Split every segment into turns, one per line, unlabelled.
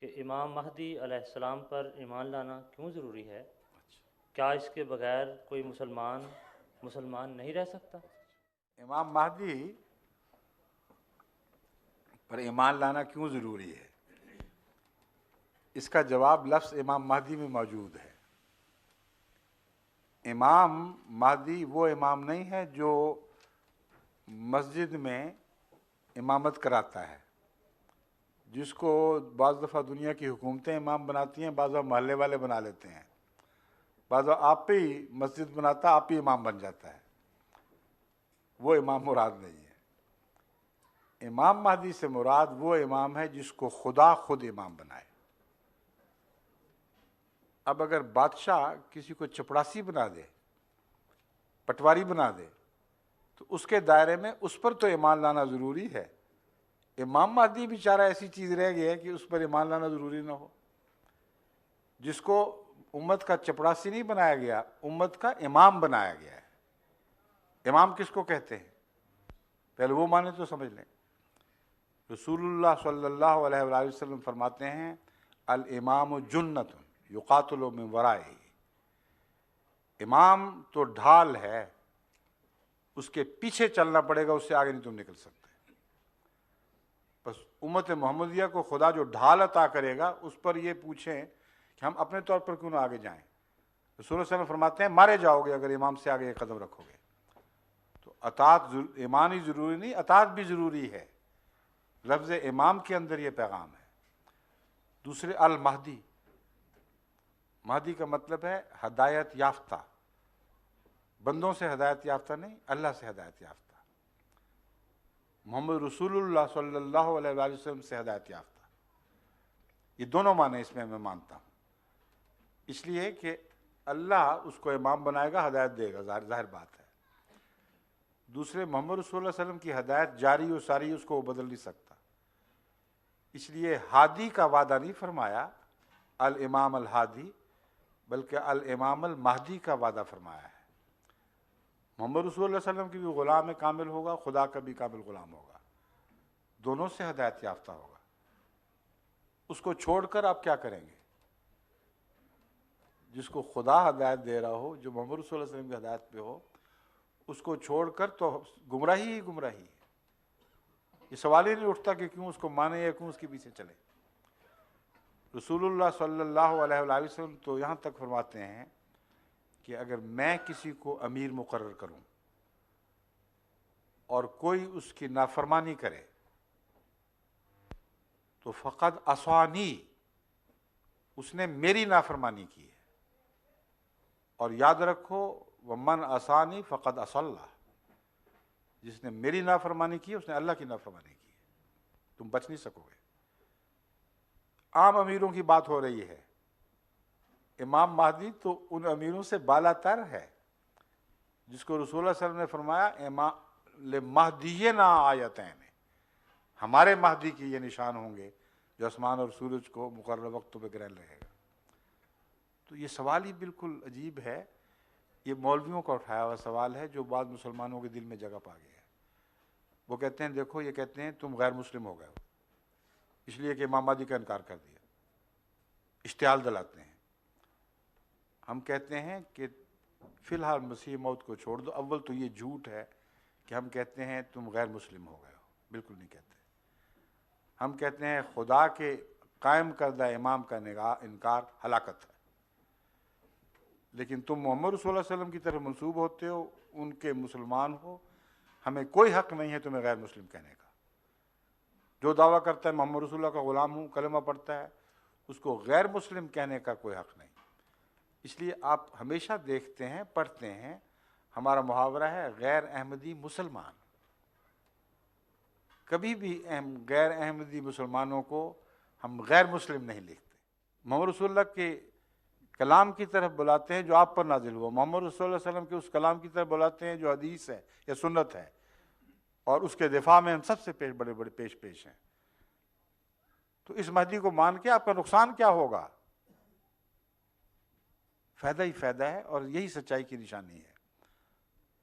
کہ امام مہدی علیہ السلام پر ایمان لانا کیوں ضروری ہے؟ کیا اس کے بغیر کوئی مسلمان نہیں رہ سکتا؟
امام مہدی پر ایمان لانا کیوں ضروری ہے؟ اس کا جواب لفظ امام مہدی میں موجود ہے۔ امام مہدی وہ امام نہیں ہے جو مسجد میں امامت کراتا ہے، جس کو بعض دفعہ دنیا کی حکومتیں امام بناتی ہیں، بعض دفعہ محلے والے بنا لیتے ہیں، بعض دفعہ آپ پہ ہی مسجد بناتا، آپ ہی امام بن جاتا ہے۔ وہ امام مراد نہیں ہے۔ امام مہدی سے مراد وہ امام ہے جس کو خدا خود امام بنائے۔ اب اگر بادشاہ کسی کو چپڑاسی بنا دے، پٹواری بنا دے، تو اس کے دائرے میں اس پر تو ایمان لانا ضروری ہے۔ امام مہدی بیچارہ ایسی چیز رہ گئی ہے کہ اس پر ایمان لانا ضروری نہ ہو۔ جس کو امت کا چپڑاسی نہیں بنایا گیا، امت کا امام بنایا گیا ہے۔ امام کس کو کہتے ہیں؟ پہلے وہ معنی تو سمجھ لیں۔ رسول اللہ صلی اللہ علیہ وآلہ وسلم فرماتے ہیں الامام جنت یقاتل من ورائہ۔ امام تو ڈھال ہے، اس کے پیچھے چلنا پڑے گا، اس سے آگے نہیں تم نکل سکتے۔ بس امت محمدیہ کو خدا جو ڈھال عطا کرے گا، اس پر یہ پوچھیں کہ ہم اپنے طور پر کیوں نہ آگے جائیں۔ رسول اللہ صلی اللہ علیہ وسلم فرماتے ہیں مارے جاؤ گے اگر امام سے آگے ایک قدم رکھو گے۔ تو اطاعت ایمان ہی ضروری نہیں، اطاعت بھی ضروری ہے۔ لفظ امام کے اندر یہ پیغام ہے۔ دوسرے المہدی، مہدی کا مطلب ہے ہدایت یافتہ، بندوں سے ہدایت یافتہ نہیں، اللہ سے ہدایت یافتہ، محمد رسول اللہ صلی اللہ علیہ وآلہ وسلم سے ہدایت یافتہ۔ یہ دونوں معنی اس میں میں مانتا ہوں، اس لیے کہ اللہ اس کو امام بنائے گا، ہدایت دے گا، ظاہر بات ہے۔ دوسرے محمد رسول اللہ علیہ وسلم کی ہدایت جاری و ساری، اس کو وہ بدل نہیں سکتا۔ اس لیے ہادی کا وعدہ نہیں فرمایا الامام الہادی، بلکہ الامام المہدی کا وعدہ فرمایا ہے۔ محمد رسول اللہ علیہ وسلم کی بھی غلام کامل ہوگا، خدا کا بھی کامل غلام ہوگا، دونوں سے ہدایت یافتہ ہوگا۔ اس کو چھوڑ کر آپ کیا کریں گے؟ جس کو خدا ہدایت دے رہا ہو، جو محمد رسول اللہ علیہ وسلم کی ہدایت پہ ہو، اس کو چھوڑ کر تو گمراہی ہی گمراہی ہے۔ یہ سوال ہی نہیں اٹھتا کہ کیوں اس کو مانے یا کیوں اس کے پیچھے چلے۔ رسول اللہ صلی اللہ علیہ وآلہ وسلم تو یہاں تک فرماتے ہیں کہ اگر میں کسی کو امیر مقرر کروں اور کوئی اس کی نافرمانی کرے تو فقد عصانی، اس نے میری نافرمانی کی ہے۔ اور یاد رکھو ومن عصانی فقد عصى اللہ، جس نے میری نافرمانی کی اس نے اللہ کی نافرمانی کی ہے، تم بچ نہیں سکو گے۔ عام امیروں کی بات ہو رہی ہے، امام مہدی تو ان امیروں سے بالا تر ہے، جس کو رسول اللہ صلی اللہ علیہ وسلم نے فرمایا لمہدینا آیتین، ہمارے مہدی کی یہ نشان ہوں گے جو آسمان اور سورج کو مقرر وقتوں پہ گرہن رہے گا۔ تو یہ سوال ہی بالکل عجیب ہے، یہ مولویوں کا اٹھایا ہوا سوال ہے جو بعض مسلمانوں کے دل میں جگہ پا گیا ہے۔ وہ کہتے ہیں دیکھو، یہ کہتے ہیں تم غیر مسلم ہو گئے ہو اس لیے کہ امام مہدی کا انکار کر دیا، اشتعال دلاتے ہیں۔ ہم کہتے ہیں کہ فی الحال مسیح موت کو چھوڑ دو۔ اول تو یہ جھوٹ ہے کہ ہم کہتے ہیں تم غیر مسلم ہو گئے ہو، بالکل نہیں کہتے۔ ہم کہتے ہیں خدا کے قائم کردہ امام کا انکار ہلاکت ہے، لیکن تم محمد رسول اللہ علیہ وسلم کی طرف منسوب ہوتے ہو، ان کے مسلمان ہو، ہمیں کوئی حق نہیں ہے تمہیں غیر مسلم کہنے کا۔ جو دعویٰ کرتا ہے محمد رسول اللہ کا غلام ہوں، کلمہ پڑھتا ہے، اس کو غیر مسلم کہنے کا کوئی حق نہیں۔ اس لیے آپ ہمیشہ دیکھتے ہیں، پڑھتے ہیں، ہمارا محاورہ ہے غیر احمدی مسلمان۔ کبھی بھی غیر احمدی مسلمانوں کو ہم غیر مسلم نہیں لکھتے۔ محمد رسول اللہ کے کلام کی طرف بلاتے ہیں جو آپ پر نازل ہوا، محمد رسول اللہ علیہ وسلم کے اس کلام کی طرف بلاتے ہیں جو حدیث ہے یا سنت ہے، اور اس کے دفاع میں ہم سب سے بڑے پیش ہیں۔ تو اس مہدی کو مان کے آپ کا نقصان کیا ہوگا؟ فائدہ ہی فائدہ ہے، اور یہی سچائی کی نشانی ہے۔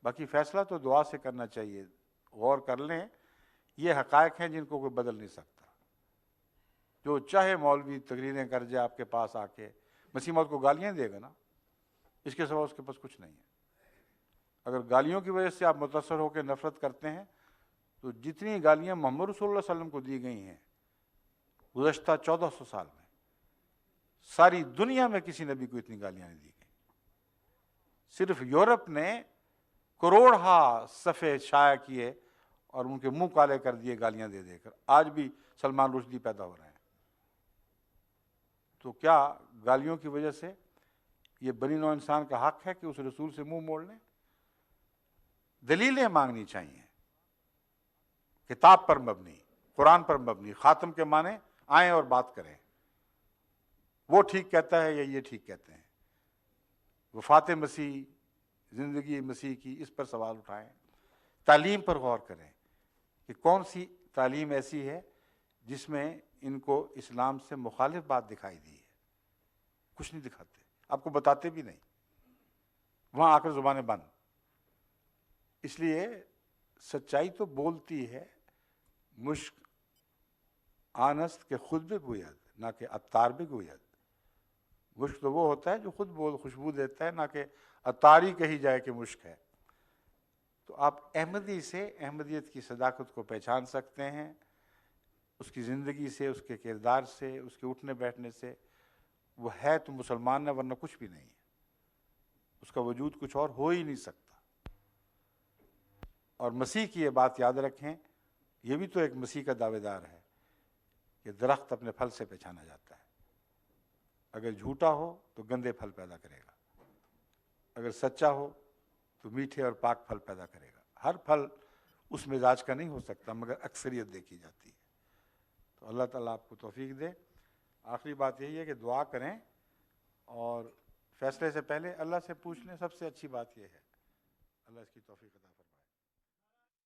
باقی فیصلہ تو دعا سے کرنا چاہیے، غور کر لیں، یہ حقائق ہیں جن کو کوئی بدل نہیں سکتا۔ جو چاہے مولوی تقریریں کر جائے آپ کے پاس آ کے، مسیح موعود کو گالیاں دے گا نا، اس کے سوا اس کے پاس کچھ نہیں ہے۔ اگر گالیوں کی وجہ سے آپ متاثر ہو کے نفرت کرتے ہیں تو جتنی گالیاں محمد رسول اللہ صلی اللہ علیہ وسلم کو دی گئی ہیں گزشتہ 1400 سال میں، ساری دنیا میں کسی نبی کو اتنی گالیاں نہیں دی گئی۔ صرف یورپ نے کروڑہا صفحے شائع کیے اور ان کے منہ کالے کر دیے گالیاں دے دے کر، آج بھی سلمان رشدی پیدا ہو رہے ہیں۔ تو کیا گالیوں کی وجہ سے یہ بنی نوع انسان کا حق ہے کہ اس رسول سے منہ موڑ لیں؟ دلیلیں مانگنی چاہیے، کتاب پر مبنی، قرآن پر مبنی، خاتم کے معنی آئیں اور بات کریں، وہ ٹھیک کہتا ہے یا یہ ٹھیک کہتے ہیں، وفات مسیح، زندگی مسیح کی، اس پر سوال اٹھائیں، تعلیم پر غور کریں کہ کون سی تعلیم ایسی ہے جس میں ان کو اسلام سے مخالف بات دکھائی دی ہے۔ کچھ نہیں دکھاتے، آپ کو بتاتے بھی نہیں، وہاں آ کر زبانیں بند۔ اس لیے سچائی تو بولتی ہے، مشک آنست کے خود بھی گوید نہ کہ عطار بھی گوید۔ مشک تو وہ ہوتا ہے جو خود بول خوشبو دیتا ہے، نہ کہ عطار ہی کہی جائے کہ مشک ہے۔ تو آپ احمدی سے احمدیت کی صداقت کو پہچان سکتے ہیں، اس کی زندگی سے، اس کے کردار سے، اس کے اٹھنے بیٹھنے سے۔ وہ ہے تو مسلمان ہے، ورنہ کچھ بھی نہیں ہے، اس کا وجود کچھ اور ہو ہی نہیں سکتا۔ اور مسیح کی یہ بات یاد رکھیں، یہ بھی تو ایک مسیح کا دعوے دار ہے کہ درخت اپنے پھل سے پہچانا جاتا ہے۔ اگر جھوٹا ہو تو گندے پھل پیدا کرے گا، اگر سچا ہو تو میٹھے اور پاک پھل پیدا کرے گا۔ ہر پھل اس مزاج کا نہیں ہو سکتا، مگر اکثریت دیکھی جاتی ہے۔ تو اللہ تعالیٰ آپ کو توفیق دے۔ آخری بات یہی ہے کہ دعا کریں، اور فیصلے سے پہلے اللہ سے پوچھ لیں۔ سب سے اچھی بات یہ ہے، اللہ اس کی توفیق عطا فرمائے۔